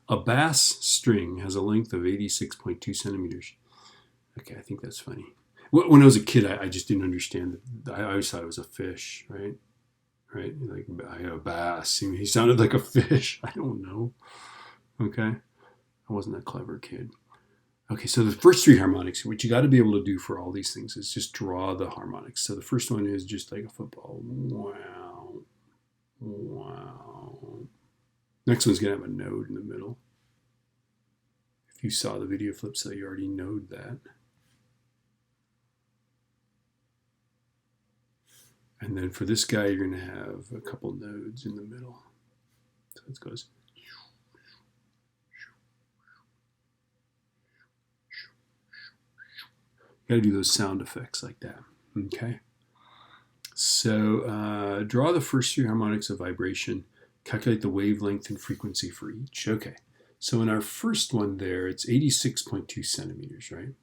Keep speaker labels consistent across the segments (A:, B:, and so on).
A: A bass string has a length of 86.2 centimeters. Okay, I think that's funny. When I was a kid, I just didn't understand. I always thought it was a fish, right? Right? Like a bass. He sounded like a fish. I don't know. Okay, I wasn't a clever kid. Okay, so the first three harmonics, what you got to be able to do for all these things is just draw the harmonics. So the first one is just like a football. Wow. Wow. Next one's going to have a node in the middle. If you saw the video flip, so you already know that. And then for this guy, you're going to have a couple nodes in the middle. So it goes. Got to do those sound effects like that. Okay. So draw the first three harmonics of vibration. Calculate the wavelength and frequency for each. Okay. So in our first one there, it's 86.2 centimeters, right?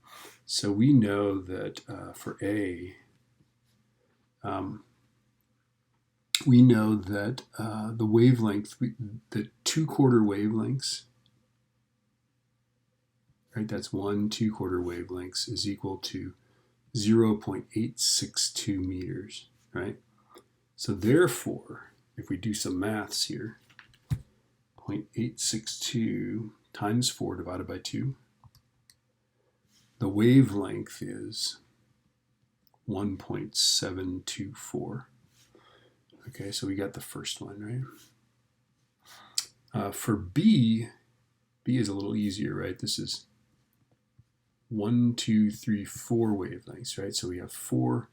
A: So we know that for A, we know that the wavelength, the 2/4 wavelengths, right? That's 1 2/4 wavelengths is equal to 0.862 meters, right? So therefore, if we do some maths here, 0.862 times 4 divided by 2, the wavelength is 1.724. Okay, so we got the first one, right? For B is a little easier, right? This is 1, 2, 3, 4 wavelengths, right? So we have 4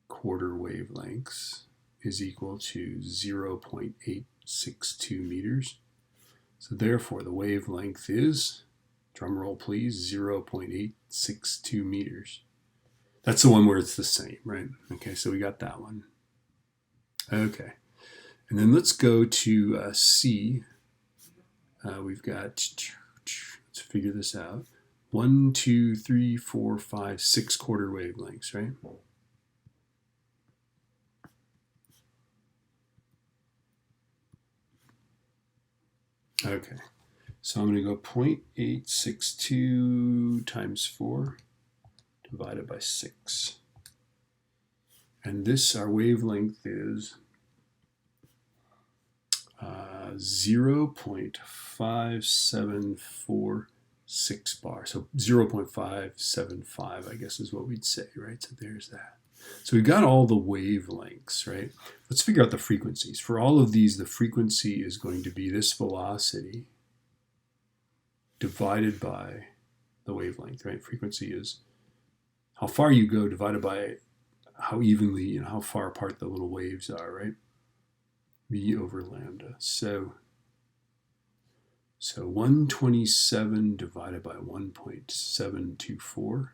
A: quarter wavelengths is equal to 0.862 meters. So therefore, the wavelength is, drum roll please, 0.862 meters. That's the one where it's the same, right? Okay, so we got that one. Okay, and then let's go to C. We've got, let's figure this out. 1, 2, 3, 4, 5, 6 quarter wavelengths, right? Okay, so I'm going to go 0.862 times 4 divided by 6. And this, our wavelength is 0.5746 bar. So 0.575, I guess is what we'd say, right? So there's that. So we've got all the wavelengths, right? Let's figure out the frequencies. For all of these, the frequency is going to be this velocity divided by the wavelength, right? Frequency is how far you go divided by how evenly, how far apart the little waves are, right? V over lambda. So 127 divided by 1.724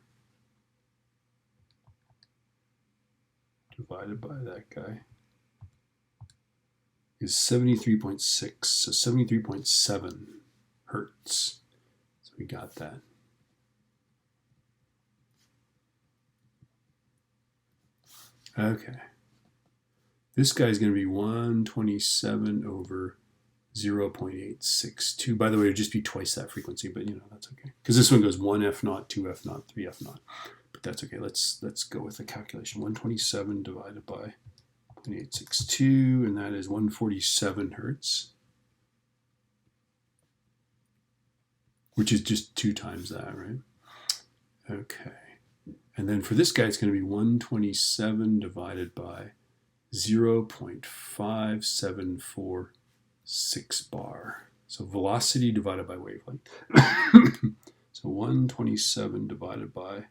A: divided by that guy is 73.6, so 73.7 hertz. So we got that. Okay. This guy's going to be 127 over 0.862. By the way, it would just be twice that frequency, but that's okay. Because this one goes 1 F0, 2 F0, 3 F0. But that's okay. Let's go with the calculation. 127 divided by 0.862, and that is 147 hertz, which is just 2 times that, right? Okay. And then for this guy, it's going to be 127 divided by 0.5746 bar. So velocity divided by wavelength. So 127 divided by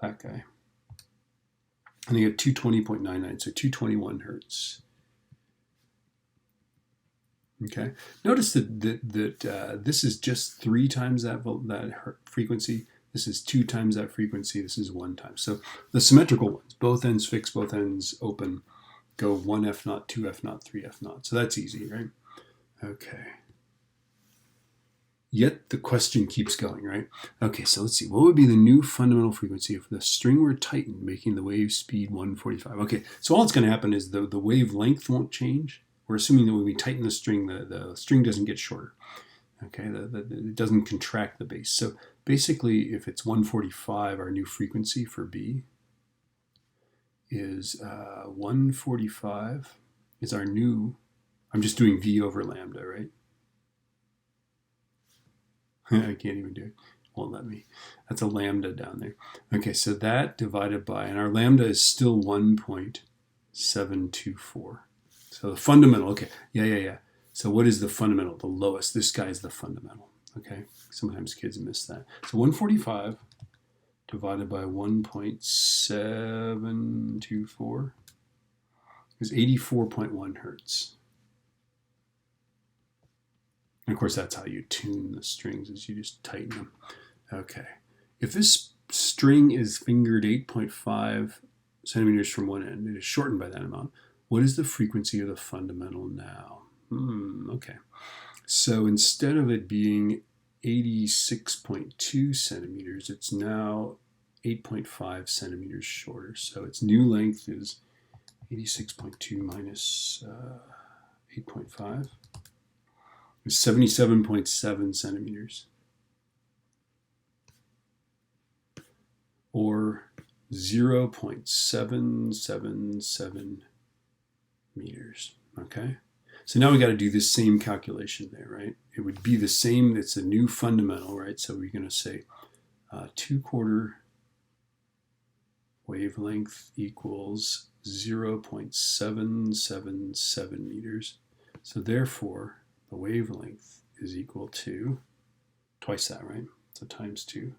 A: that guy. And you get 220.99, so 221 hertz. Okay. Notice that this is just 3 times that frequency. This is 2 times that frequency. This is 1 time. So the symmetrical ones, both ends fixed, both ends open, go 1 F0, 2 F0, 3 F0. So that's easy, right? Okay. Yet the question keeps going, right? Okay, so let's see. What would be the new fundamental frequency if the string were tightened, making the wave speed 145? Okay, so all that's going to happen is the wavelength won't change. We're assuming that when we tighten the string doesn't get shorter. Okay, it doesn't contract the bass. So basically, if it's 145, our new frequency for B is 145 is our new, I'm just doing V over lambda, right? I can't even do it. Won't let me. That's a lambda down there. Okay, so that divided by, and our lambda is still 1.724. So the fundamental, okay, yeah. So what is the fundamental? The lowest. This guy is the fundamental, okay? Sometimes kids miss that. So 145 divided by 1.724 is 84.1 hertz. And of course, that's how you tune the strings, is you just tighten them. Okay. If this string is fingered 8.5 centimeters from one end, it is shortened by that amount. What is the frequency of the fundamental now? Okay. So instead of it being 86.2 centimeters, it's now 8.5 centimeters shorter. So its new length is 86.2 minus 8.5. It's 77.7 centimeters. Or 0.777 meters, okay? So now we got to do the same calculation there, right? It would be the same, it's a new fundamental, right? So we're going to say 2/4 wavelength equals 0.777 meters. So therefore, the wavelength is equal to twice that, right? So times 2.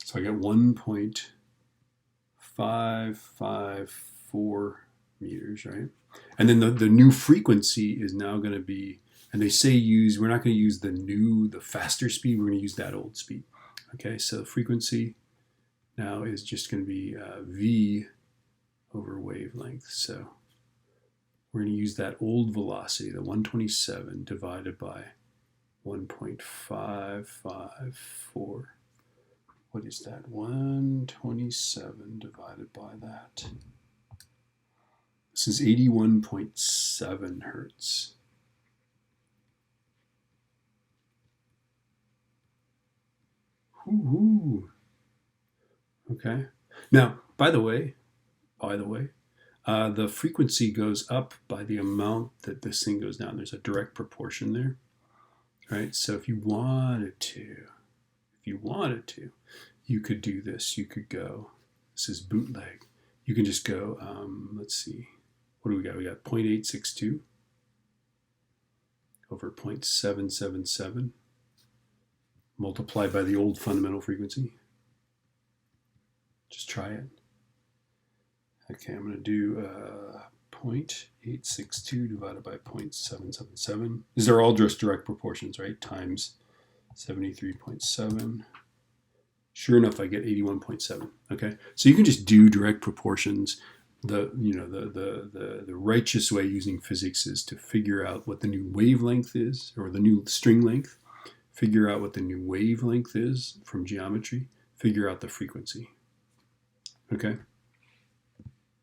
A: So I get 1.554 meters, right? And then the new frequency is now going to be, and they say we're not going to use the faster speed, we're going to use that old speed. Okay, so the frequency now is just going to be V over wavelength. So we're going to use that old velocity, the 127 divided by 1.554. What is that? 127 divided by that. This is 81.7 hertz. Ooh. Okay. Now, by the way, the frequency goes up by the amount that this thing goes down. There's a direct proportion there, right? So if you wanted to, you could do this. You could go, this is bootleg. You can just go, let's see, what do we got? We got 0.862 over 0.777 multiplied by the old fundamental frequency. Just try it. Okay, I'm going to do 0.862 divided by 0.777. These are all just direct proportions, right? Times 73.7. Sure enough, I get 81.7. Okay, so you can just do direct proportions. The righteous way using physics is to figure out what the new wavelength is, or the new string length. Figure out what the new wavelength is from geometry. Figure out the frequency. Okay.